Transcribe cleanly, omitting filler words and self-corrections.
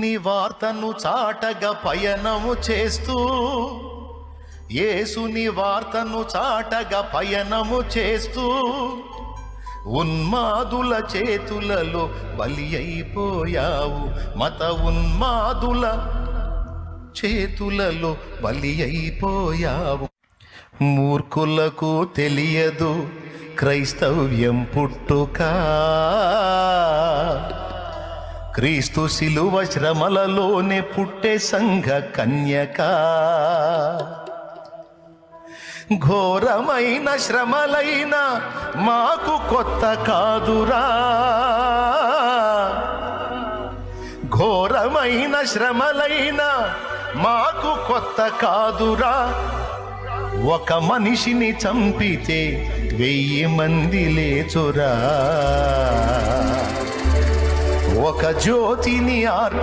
యేసుని వార్తను చాటగా పయనము చేస్తూ, యేసుని వార్తను చాటగా పయనము చేస్తూ ఉన్మాదుల చేతులలో బలి అయిపోయావు. మత ఉన్మాదుల చేతులలో బలి అయిపోయావు. మూర్ఖులకు తెలియదు క్రైస్తవ్యం పుట్టుక, క్రీస్తు శిలువ శ్రమలలోనే పుట్టే సంఘ కన్యక. ఘోరమైన శ్రమలైన మాకు కొత్త కాదురా, ఘోరమైన శ్రమలైన మాకు కొత్త కాదురా. ఒక మనిషిని చంపితే 1000 మంది లేచురా, ఒక జ్యోతిని ఆర్పి